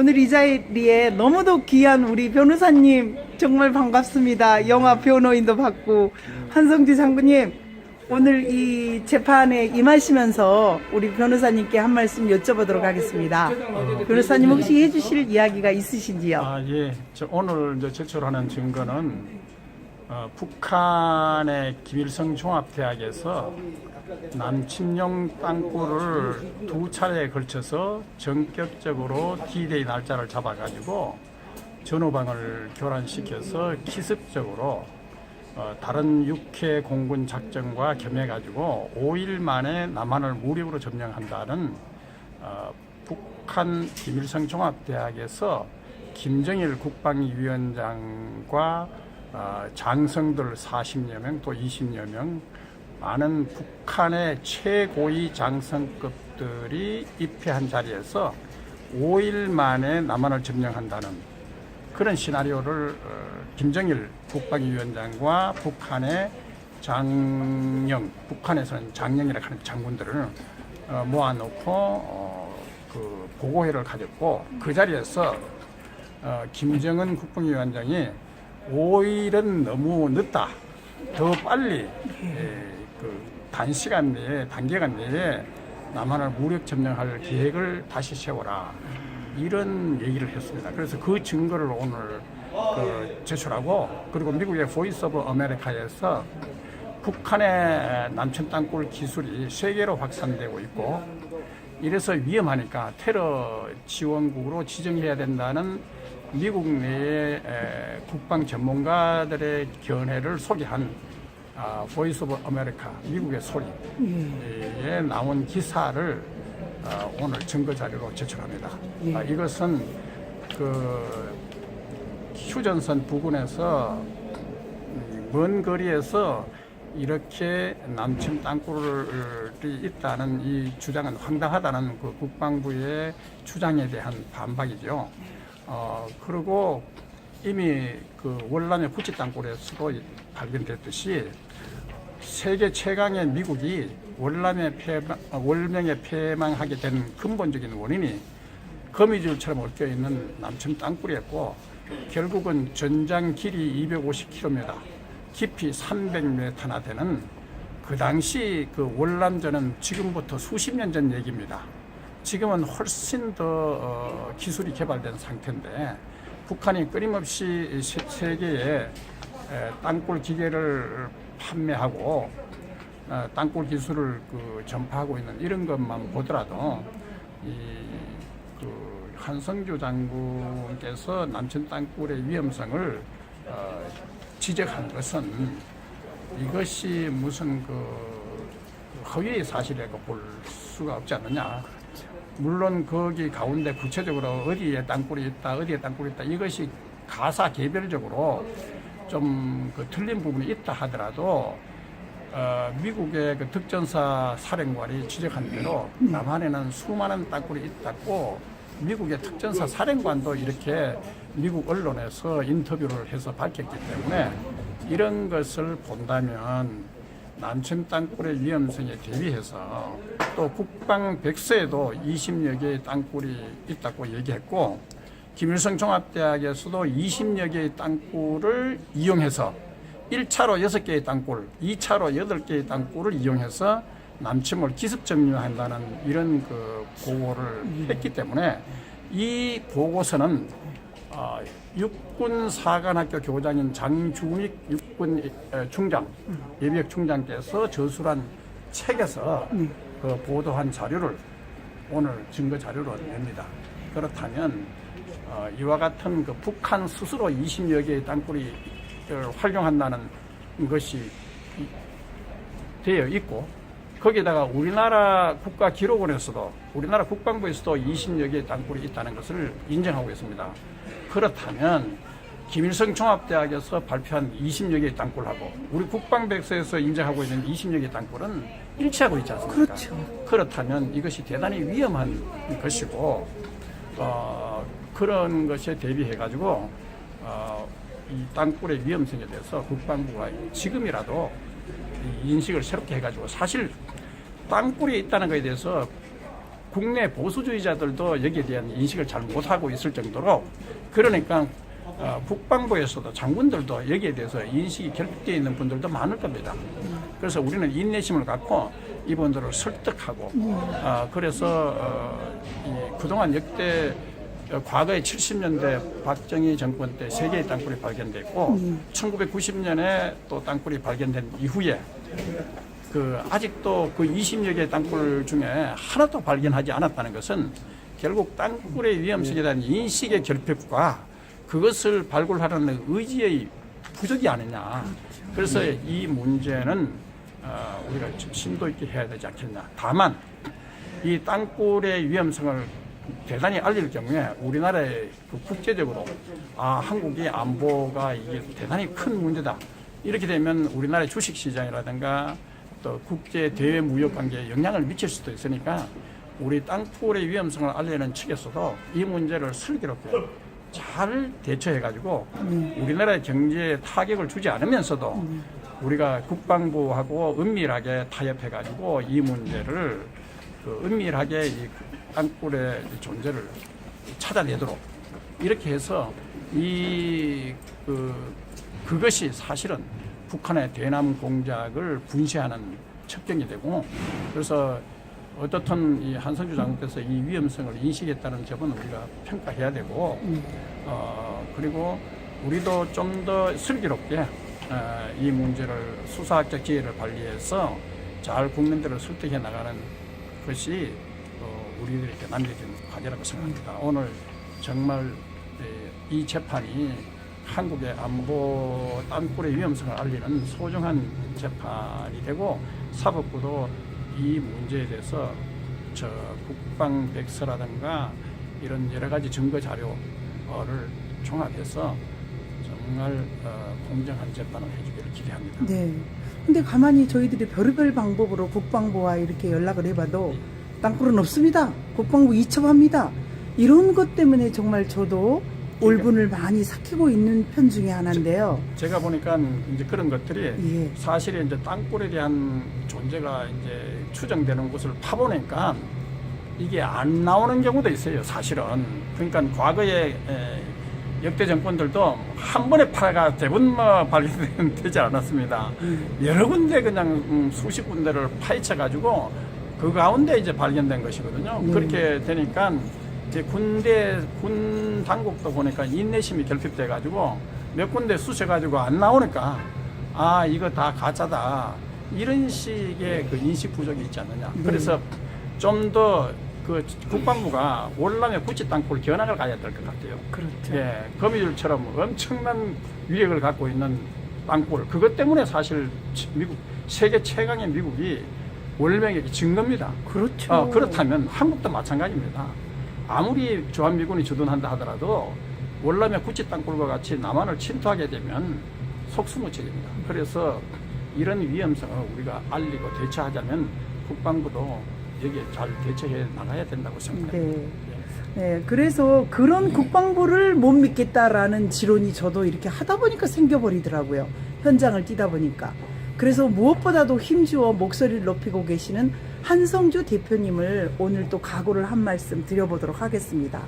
오늘 이 자리에 너무도 귀한 우리 변호사님 정말 반갑습니다. 영화 변호인도 받고 한성지 장군님 오늘 이 재판에 임하시면서 우리 변호사님께 한 말씀 여쭤보도록 하겠습니다. 변호사님 혹시 해주실 이야기가 있으신지요? 예. 오늘 이제 제출하는 증거는 북한의 김일성 종합대학에서 남침용 땅굴을 두 차례에 걸쳐서 전격적으로 D-Day 날짜를 잡아가지고 전후방을 교란시켜서 기습적으로 다른 육해 공군 작전과 겸해가지고 5일 만에 남한을 무력으로 점령한다는 북한 김일성 종합대학에서 김정일 국방위원장과 장성들 40여 명 또 20여 명 많은 북한의 최고위 장성급들이 입회한 자리에서 5일 만에 남한을 점령한다는 그런 시나리오를 김정일 국방위원장과 북한의 장령, 북한에서는 장령이라고 하는 장군들을 모아놓고 그 보고회를 가졌고 그 자리에서 김정은 국방위원장이 5일은 너무 늦다. 더 빨리 그 단시간 내에 단기간 내에 남한을 무력 점령할 계획을 다시 세워라. 이런 얘기를 했습니다. 그래서 그 증거를 오늘 제출하고 그리고 미국의 보이스 오브 아메리카에서 북한의 남천 땅굴 기술이 세계로 확산되고 있고 이래서 위험하니까 테러 지원국으로 지정해야 된다는 미국 내의 국방 전문가들의 견해를 소개한 보이스 오브 아메리카 미국의 소리에 나온 기사를 오늘 증거 자료로 제출합니다. 이것은 그 휴전선 부근에서 먼 거리에서 이렇게 남침 땅굴이 있다는 이 주장은 황당하다는 그 국방부의 주장에 대한 반박이죠. 그리고 이미 그 월남의 구치 땅굴에서도 발견됐듯이 세계 최강의 미국이 월명에 패망하게 된 근본적인 원인이 거미줄처럼 얽혀 있는 남침 땅굴이었고 결국은 전장 길이 250km, 깊이 300m나 되는 그 당시 그 월남전은 지금부터 수십 년 전 얘기입니다. 지금은 훨씬 더 기술이 개발된 상태인데 북한이 끊임없이 세계에 땅굴 기계를 판매하고 땅굴 기술을 전파하고 있는 이런 것만 보더라도 그 한성주 장군께서 남천 땅굴의 위험성을 지적한 것은 이것이 무슨 허위의 사실이라고 볼 수가 없지 않느냐. 물론 거기 가운데 구체적으로 어디에 땅굴이 있다, 어디에 땅굴이 있다 이것이 가사 개별적으로 좀 틀린 부분이 있다 하더라도 미국의 그 특전사 사령관이 지적한 대로 남한에는 수많은 땅굴이 있다고 미국의 특전사 사령관도 이렇게 미국 언론에서 인터뷰를 해서 밝혔기 때문에 이런 것을 본다면 남천 땅굴의 위험성에 대비해서 또 국방백서에도 20여 개의 땅굴이 있다고 얘기했고 김일성 종합대학에서도 20여 개의 땅굴을 이용해서 1차로 6개의 땅굴, 2차로 8개의 땅굴을 이용해서 남침을 기습 점령한다는 이런 보고를 했기 때문에 이 보고서는 육군사관학교 교장인 장주익 육군 중장, 예비역 중장께서 저술한 책에서 보도한 자료를 오늘 증거 자료로 냅니다. 그렇다면 이와 같은 북한 스스로 20여 개의 땅굴이 활용한다는 것이 되어 있고 거기에다가 우리나라 국가기록원에서도 우리나라 국방부에서도 20여 개의 땅굴이 있다는 것을 인정하고 있습니다. 그렇다면 김일성 종합대학에서 발표한 20여 개의 땅굴하고 우리 국방백서에서 인정하고 있는 20여 개의 땅굴은 일치하고 있지 않습니까? 그렇죠. 그렇다면 이것이 대단히 위험한 것이고 그런 것에 대비해가지고 이 땅굴의 위험성에 대해서 국방부가 지금이라도 인식을 새롭게 해가지고 사실 땅굴이 있다는 것에 대해서 국내 보수주의자들도 여기에 대한 인식을 잘 못하고 있을 정도로 그러니까 국방부에서도 장군들도 여기에 대해서 인식이 결핍되어 있는 분들도 많을 겁니다. 그래서 우리는 인내심을 갖고 이분들을 설득하고 그래서 그동안 역대 과거에 70년대 박정희 정권 때 3개의 땅굴이 발견됐고 1990년에 또 땅굴이 발견된 이후에 아직도 그 20여 개의 땅굴 중에 하나도 발견하지 않았다는 것은 결국 땅굴의 위험성에 대한 인식의 결핍과 그것을 발굴하려는 의지의 부족이 아니냐. 그래서 이 문제는 우리가 좀 심도 있게 해야 되지 않겠냐. 다만 이 땅굴의 위험성을 대단히 알릴 경우에 우리나라의 국제적으로 한국의 안보가 이게 대단히 큰 문제다. 이렇게 되면 우리나라의 주식시장이라든가 또 국제 대외 무역 관계에 영향을 미칠 수도 있으니까 우리 땅굴의 위험성을 알리는 측에서도 이 문제를 슬기롭게 잘 대처해가지고 우리나라의 경제에 타격을 주지 않으면서도 우리가 국방부하고 은밀하게 타협해가지고 이 문제를 은밀하게 이 땅굴의 존재를 찾아내도록 이렇게 해서 그것이 사실은 북한의 대남 공작을 분쇄하는 척경이 되고 그래서 어떻든 이 한성주 장군께서 이 위험성을 인식했다는 점은 우리가 평가해야 되고 그리고 우리도 좀 더 슬기롭게 이 문제를 수사학적 지혜를 발휘해서 잘 국민들을 설득해 나가는 것이 우리들에게 남겨진 과제라고 생각합니다. 오늘 정말 이 재판이 한국의 안보 땅굴의 위험성을 알리는 소중한 재판이 되고 사법부도 이 문제에 대해서 국방백서라든가 이런 여러 가지 증거 자료를 종합해서 정말 공정한 재판을 해주기를 기대합니다. 네. 근데 가만히 저희들이 별의별 방법으로 국방부와 이렇게 연락을 해봐도 땅굴은 없습니다. 국방부 이첩합니다. 이런 것 때문에 정말 저도 올분을 많이 삭히고 있는 편 중에 하나인데요. 제가 보니까 이제 그런 것들이 예. 사실 이제 땅굴에 대한 존재가 이제 추정되는 곳을 파보니까 이게 안 나오는 경우도 있어요. 사실은. 그러니까 과거에 역대 정권들도 한 번에 파가 대부분 발견되지 않았습니다. 여러 군데 그냥 수십 군데를 파헤쳐 가지고 그 가운데 이제 발견된 것이거든요. 그렇게 되니까 이제 군 당국도 보니까 인내심이 결핍돼 가지고 몇 군데 쑤셔 가지고 안 나오니까 이거 다 가짜다 이런 식의 그 인식 부족이 있지 않느냐. 그래서 좀 더 국방부가 월남의 구치 땅굴 견학을 가야 될 것 같아요. 그렇죠. 예, 거미줄처럼 엄청난 위력을 갖고 있는 땅굴. 그것 때문에 사실 세계 최강의 미국이 월명에게 진 겁니다. 그렇죠. 그렇다면 한국도 마찬가지입니다. 아무리 주한미군이 주둔한다 하더라도 월남의 구치 땅굴과 같이 남한을 침투하게 되면 속수무책입니다. 그래서 이런 위험성을 우리가 알리고 대처하자면 국방부도 여기에 잘 대처해 나가야 된다고 생각합니다. 네. 네, 그래서 그런 국방부를 못 믿겠다라는 지론이 저도 이렇게 하다 보니까 생겨버리더라고요. 현장을 뛰다 보니까. 그래서 무엇보다도 힘주어 목소리를 높이고 계시는 한성주 대표님을 오늘 또 각오를 한 말씀 드려보도록 하겠습니다.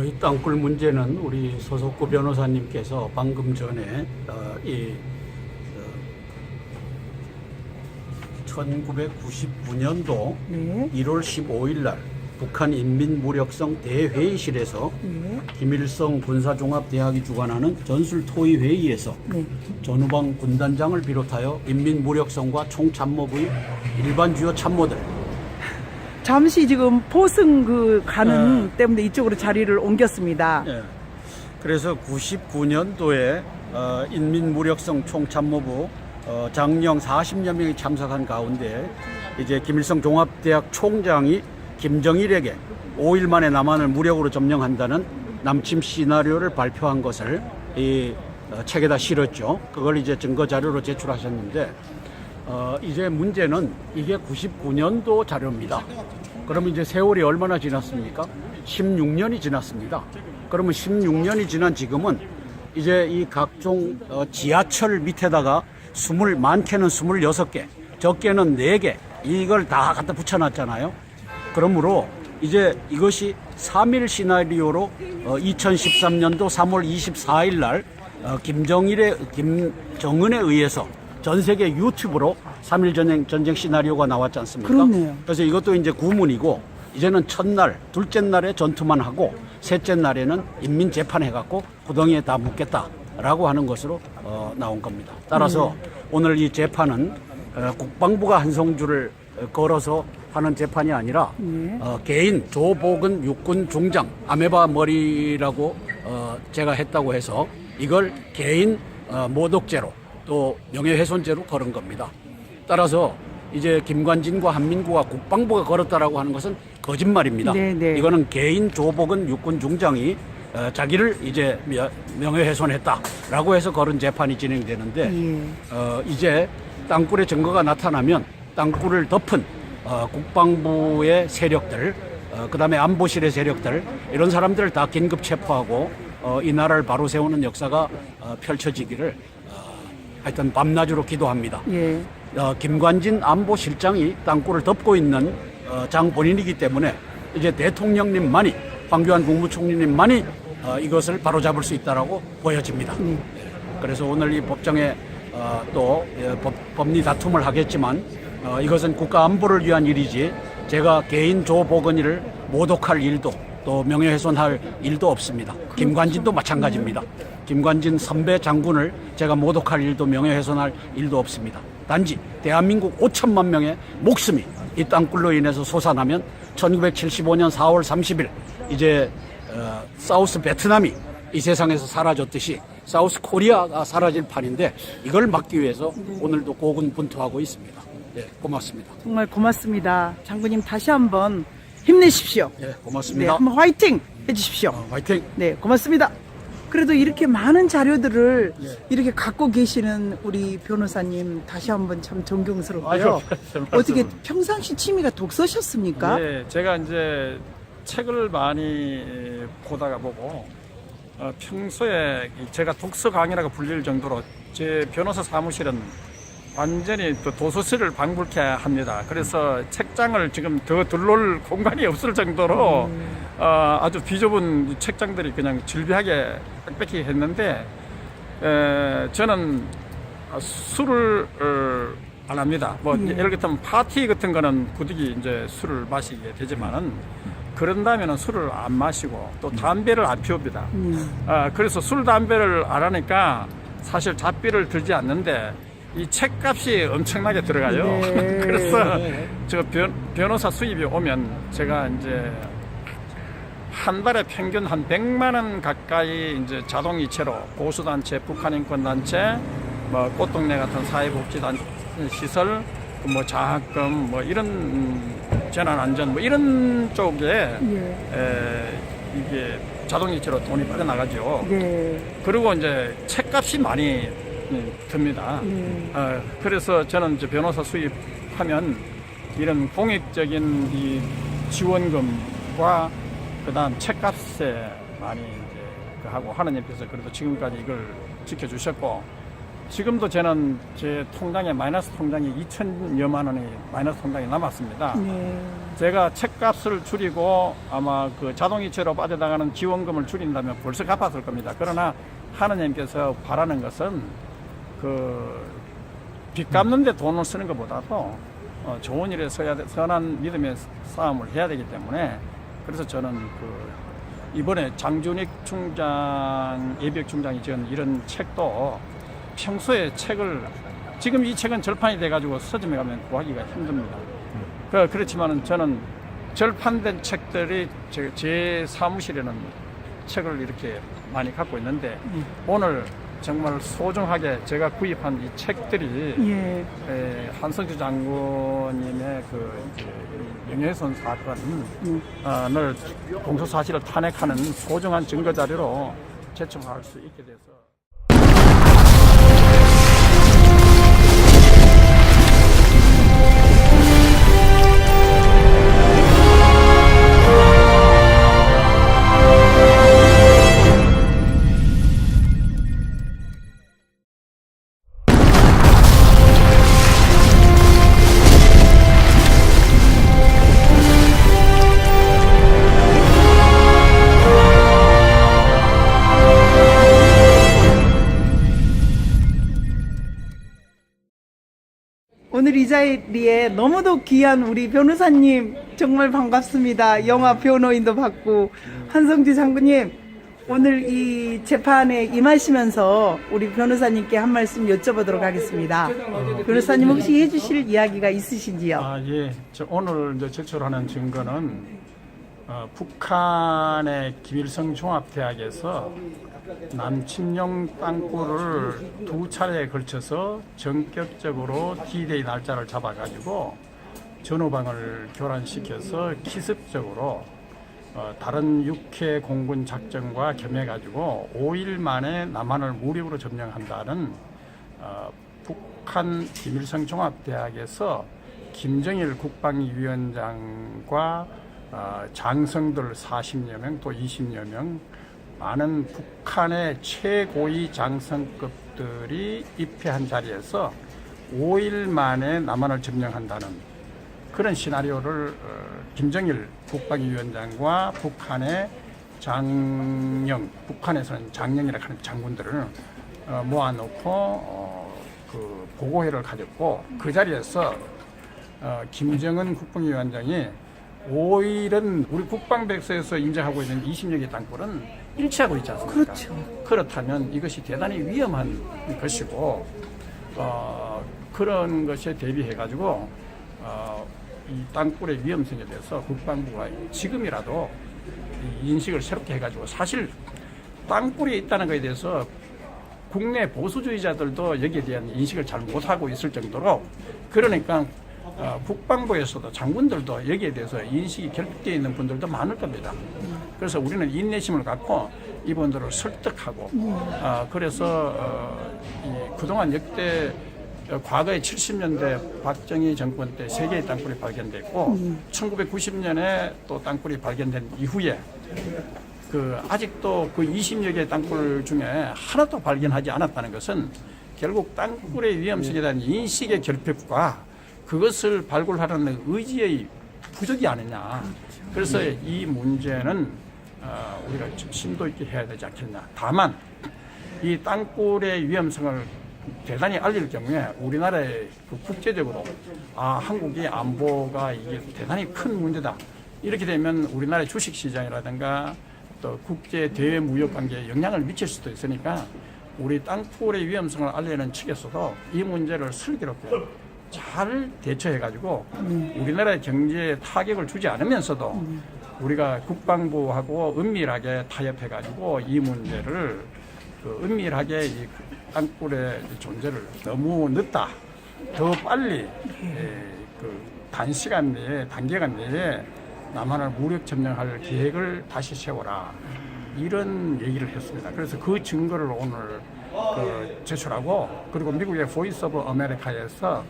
이 땅굴 문제는 우리 소속구 변호사님께서 방금 전에 1999년도 네. 1월 15일 날 북한 인민무력성 대회의실에서 네. 김일성 군사종합대학이 주관하는 전술토의회의에서 네. 전후방 군단장을 비롯하여 인민무력성과 총참모부의 일반 주요 참모들 잠시 지금 포승 가는 때문에 이쪽으로 자리를 옮겼습니다. 그래서 99년도에 인민무력성 총참모부 장령 40여 명이 참석한 가운데 이제 김일성 종합대학 총장이 김정일에게 5일 만에 남한을 무력으로 점령한다는 남침 시나리오를 발표한 것을 이 책에다 실었죠. 그걸 이제 증거 자료로 제출하셨는데 이제 문제는 이게 99년도 자료입니다. 그러면 이제 세월이 얼마나 지났습니까? 16년이 지났습니다. 그러면 16년이 지난 지금은 이제 이 각종 지하철 밑에다가 많게는 26개, 적게는 4개 이걸 다 갖다 붙여놨잖아요. 그러므로 이제 이것이 3일 시나리오로 2013년도 3월 24일 날 김정은에 의해서 전 세계 유튜브로 3일 전쟁 시나리오가 나왔지 않습니까? 그렇네요. 그래서 이것도 이제 구문이고 이제는 첫날, 둘째 날에 전투만 하고 셋째 날에는 인민 재판해갖고 구덩이에 다 묻겠다라고 하는 것으로 나온 겁니다. 따라서 오늘 이 재판은 국방부가 한성주를 걸어서 하는 재판이 아니라 개인 조복은 육군 중장 아메바 머리라고 제가 했다고 해서 이걸 개인 모독죄로 또 명예훼손죄로 걸은 겁니다. 따라서 이제 김관진과 한민구가 국방부가 걸었다라고 하는 것은 거짓말입니다. 네네. 이거는 개인 조복은 육군 중장이 자기를 이제 명예훼손했다라고 해서 걸은 재판이 진행되는데 이제 땅굴의 증거가 나타나면 땅굴을 덮은 국방부의 세력들, 그다음에 안보실의 세력들 이런 사람들을 다 긴급 체포하고 이 나라를 바로 세우는 역사가 펼쳐지기를 하여튼 밤낮으로 기도합니다. 예. 김관진 안보실장이 땅굴을 덮고 있는 장 본인이기 때문에 이제 대통령님만이 황교안 국무총리님만이 이것을 바로잡을 수 있다라고 보여집니다. 그래서 오늘 이 법정에 또 법리 다툼을 하겠지만 이것은 국가 안보를 위한 일이지 제가 개인 조보건이를 모독할 일도 또 명예훼손할 일도 없습니다. 김관진도 마찬가지입니다. 김관진 선배 장군을 제가 모독할 일도 명예훼손할 일도 없습니다. 단지 대한민국 5천만 명의 목숨이 이 땅굴로 인해서 솟아나면 1975년 4월 30일 이제 사우스 베트남이 이 세상에서 사라졌듯이 사우스 코리아가 사라질 판인데 이걸 막기 위해서 오늘도 고군분투하고 있습니다. 네, 고맙습니다. 정말 고맙습니다. 장군님 다시 한번 힘내십시오. 네, 네, 고맙습니다. 한번 화이팅 해주십시오. 화이팅! 네, 고맙습니다. 그래도 이렇게 많은 자료들을 이렇게 갖고 계시는 우리 변호사님 다시 한번 참 존경스럽고요. 아유, 어떻게 평상시 취미가 독서셨습니까? 네, 제가 이제 책을 많이 보다가 보고 평소에 제가 독서 강의라고 불릴 정도로 제 변호사 사무실은 완전히 또 도서실을 방불케 합니다. 그래서 책장을 지금 더 둘러올 공간이 없을 정도로 아주 비좁은 책장들이 그냥 질비하게 빽빽히 했는데 저는 술을 안 합니다. 뭐 예를 들면 파티 같은 거는 부득이 이제 술을 마시게 되지만은 그런다면은 술을 안 마시고 또 담배를 안 피웁니다. 그래서 술 담배를 안 하니까 사실 잡비를 들지 않는데 이 책값이 엄청나게 들어가요. 네. 그래서 저 변호사 수입이 오면 제가 이제 한 달에 평균 한 100만 원 가까이 이제 자동이체로 보수단체, 북한인권단체, 뭐 꽃동네 같은 사회복지단 시설, 뭐 장학금, 뭐 이런 재난안전 뭐 이런 쪽에 이게 자동이체로 돈이 빠져나가죠. 네. 그리고 이제 책값이 많이 듭니다. 그래서 저는 이제 변호사 수입하면 이런 공익적인 이 지원금과 그다음 책값에 많이 이제 하고 하느님께서 그래도 지금까지 이걸 지켜주셨고 지금도 저는 제 통장에 마이너스 통장이 2천여만 원이 마이너스 통장이 남았습니다. 제가 책값을 줄이고 아마 그 자동이체로 빠져나가는 지원금을 줄인다면 벌써 갚았을 겁니다. 그러나 하느님께서 바라는 것은 그 빚 갚는데 돈을 쓰는 것보다도 좋은 일에 서야 돼, 선한 믿음의 싸움을 해야 되기 때문에 그래서 저는 그 이번에 장준익 총장, 예비역 총장이 지은 이런 책도 평소에 책을 지금 이 책은 절판이 돼가지고 서점에 가면 구하기가 힘듭니다. 그렇지만은 저는 절판된 책들이 제 사무실에는 책을 이렇게 많이 갖고 있는데 오늘 정말 소중하게 제가 구입한 이 책들이 한성주 장군님의 그 명예훼손 사건을 공소 사실을 탄핵하는 소중한 증거 자료로 제출할 수 있게 돼서. 오늘 이 자리에 너무도 귀한 우리 변호사님 정말 반갑습니다. 영화 변호인도 받고 한성주 장군님 오늘 이 재판에 임하시면서 우리 변호사님께 한 말씀 여쭤보도록 하겠습니다. 변호사님 혹시 해주실 이야기가 있으신지요? 예. 오늘 이제 제출하는 증거는 북한의 김일성 종합대학에서 남침용 땅굴을 2차례에 걸쳐서 전격적으로 D-Day 날짜를 잡아가지고 전후방을 교란시켜서 기습적으로 다른 육해 공군 작전과 겸해가지고 5일 만에 남한을 무력으로 점령한다는 북한 김일성 종합대학에서 김정일 국방위원장과 장성들 40여 명 또 20여 명 많은 북한의 최고위 장성급들이 입회한 자리에서 5일 만에 남한을 점령한다는 그런 시나리오를 김정일 국방위원장과 북한의 장령, 북한에서는 장령이라고 하는 장군들을 모아놓고 그 보고회를 가졌고 그 자리에서 김정은 국방위원장이 5일은 우리 국방백서에서 인정하고 있는 20여 개 땅굴은 일치하고 있지 않습니까? 그렇죠. 그렇다면 이것이 대단히 위험한 것이고 그런 것에 대비해가지고 이 땅굴의 위험성에 대해서 국방부가 지금이라도 인식을 새롭게 해가지고 사실 땅굴이 있다는 것에 대해서 국내 보수주의자들도 여기에 대한 인식을 잘 못하고 있을 정도로 그러니까 국방부에서도 장군들도 여기에 대해서 인식이 결핍되어 있는 분들도 많을 겁니다. 그래서 우리는 인내심을 갖고 이분들을 설득하고 그래서 그동안 역대 과거에 70년대 박정희 정권 때 3개의 땅굴이 발견됐고 1990년에 또 땅굴이 발견된 이후에 아직도 그 20여 개의 땅굴 중에 하나도 발견하지 않았다는 것은 결국 땅굴의 위험성에 대한 인식의 결핍과 그것을 발굴하려는 의지의 부족이 아니냐. 그래서 이 문제는 우리가 좀 심도 있게 해야 되지 않겠냐. 다만 이 땅굴의 위험성을 대단히 알릴 경우에 우리나라의 국제적으로 한국의 안보가 이게 대단히 큰 문제다. 이렇게 되면 우리나라의 주식시장이라든가 또 국제 대외 무역 관계에 영향을 미칠 수도 있으니까 우리 땅굴의 위험성을 알리는 측에서도 이 문제를 슬기롭게 잘 대처해가지고 우리나라의 경제에 타격을 주지 않으면서도 우리가 국방부하고 은밀하게 타협해가지고 이 문제를 은밀하게 이 땅굴의 존재를 너무 늦다, 더 빨리 단시간 내에 단기간 내에 남한을 무력 점령할 계획을 다시 세워라 이런 얘기를 했습니다. 그래서 그 증거를 오늘 제출하고 그리고 미국의 보이스 오브 아메리카에서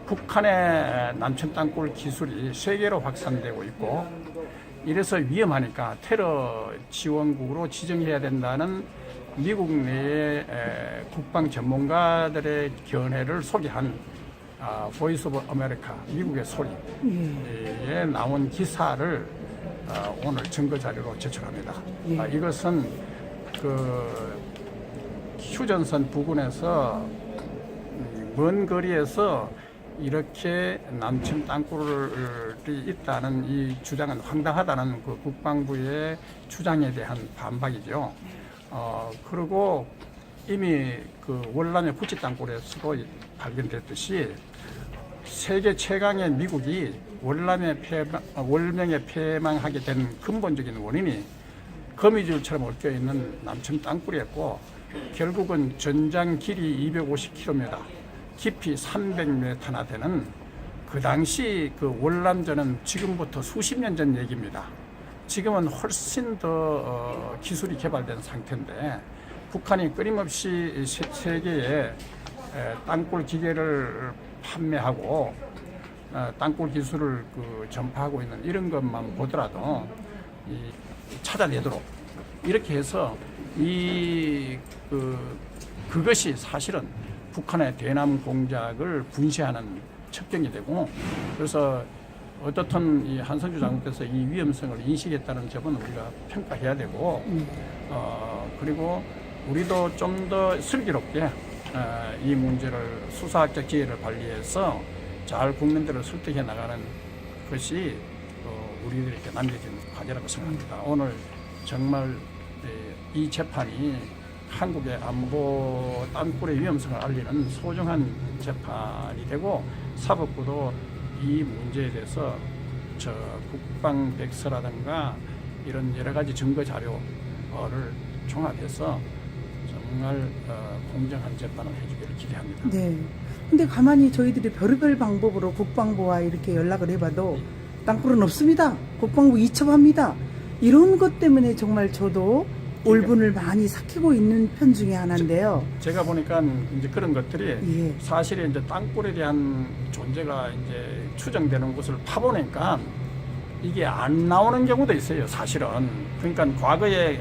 북한의 남천 땅굴 기술이 세계로 확산되고 있고 이래서 위험하니까 테러 지원국으로 지정해야 된다는 미국 내의 국방 전문가들의 견해를 소개한 보이스 오브 아메리카 미국의 소리에 나온 기사를 오늘 증거 자료로 제출합니다. 이것은 휴전선 부근에서 먼 거리에서 이렇게 남침 땅굴이 있다는 이 주장은 황당하다는 그 국방부의 주장에 대한 반박이죠. 그리고 이미 월남의 부치 땅굴에서도 발견됐듯이 세계 최강의 미국이 월명에 패망하게 된 근본적인 원인이 거미줄처럼 얽혀 있는 남침 땅굴이었고 결국은 전장 길이 250km, 깊이 300m나 되는 그 당시 월남전은 지금부터 수십 년 전 얘기입니다. 지금은 훨씬 더 기술이 개발된 상태인데 북한이 끊임없이 세계에 땅굴 기계를 판매하고 땅굴 기술을 전파하고 있는 이런 것만 보더라도 찾아내도록 이렇게 해서 그것이 사실은 북한의 대남 공작을 분시하는 첩경이 되고 그래서 어떻든 이 한성주 장군께서 이 위험성을 인식했다는 점은 우리가 평가해야 되고 그리고 우리도 좀 더 슬기롭게 이 문제를 수사학적 지혜를 발휘해서 잘 국민들을 설득해 나가는 것이 우리들에게 남겨진 과제라고 생각합니다. 오늘 정말 이 재판이 한국의 안보 땅굴의 위험성을 알리는 소중한 재판이 되고 사법부도 이 문제에 대해서 국방백서라든가 이런 여러 가지 증거 자료를 종합해서 정말 공정한 재판을 해주기를 기대합니다. 네. 근데 가만히 저희들이 별의별 방법으로 국방부와 이렇게 연락을 해봐도 땅굴은 없습니다. 국방부 이첩합니다. 이런 것 때문에 정말 저도 올분을 많이 삭히고 있는 편 중에 하나인데요. 제가 보니까 이제 그런 것들이 예. 사실은 이제 땅굴에 대한 존재가 이제 추정되는 곳을 파보니까 이게 안 나오는 경우도 있어요, 사실은. 그러니까 과거에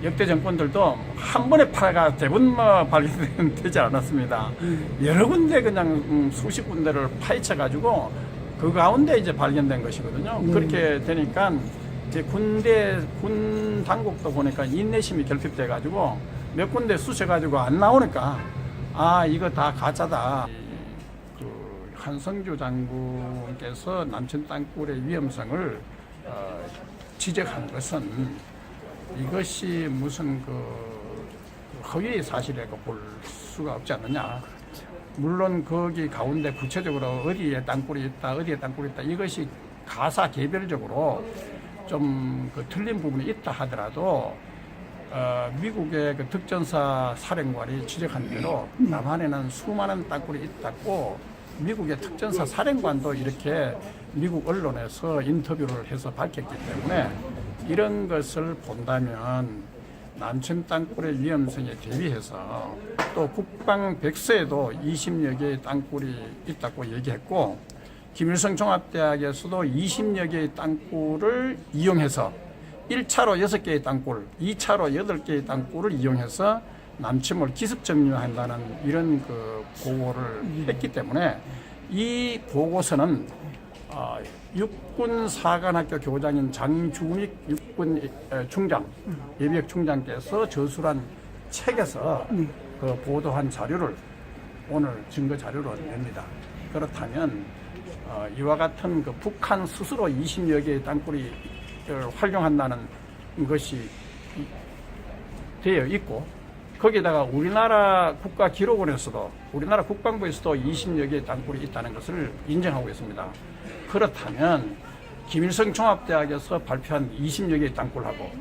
역대 정권들도 한 번에 파가 대부분 발견되지 않았습니다. 여러 군데 그냥 수십 군데를 파헤쳐가지고 그 가운데 이제 발견된 것이거든요. 그렇게 되니까 이제 군 당국도 보니까 인내심이 결핍돼가지고 몇 군데 쑤셔가지고 안 나오니까 이거 다 가짜다. 한성주 장군께서 남천 땅굴의 위험성을 지적한 것은 이것이 무슨 허위 사실이라고 볼 수가 없지 않느냐. 물론 거기 가운데 구체적으로 어디에 땅굴이 있다, 어디에 땅굴이 있다, 이것이 가사 개별적으로 좀 틀린 부분이 있다 하더라도 미국의 특전사 사령관이 지적한 대로 남한에는 수많은 땅굴이 있다고 미국의 특전사 사령관도 이렇게 미국 언론에서 인터뷰를 해서 밝혔기 때문에 이런 것을 본다면 남천 땅굴의 위험성에 대비해서 또 국방백서에도 20여 개의 땅굴이 있다고 얘기했고 김일성 종합대학에서도 20여 개의 땅굴을 이용해서 1차로 6개의 땅굴, 2차로 8개의 땅굴을 이용해서 남침을 기습 점유한다는 이런 보고를 했기 때문에 이 보고서는 육군 사관학교 교장인 장중익 육군 중장, 예비역 중장께서 저술한 책에서 보도한 자료를 오늘 증거 자료로 냅니다. 그렇다면 이와 같은 북한 스스로 20여 개의 땅굴이 활용한다는 것이 되어 있고 거기에다가 우리나라 국가기록원에서도 우리나라 국방부에서도 20여 개의 땅굴이 있다는 것을 인정하고 있습니다. 그렇다면 김일성 종합대학에서 발표한 20여 개의 땅굴하고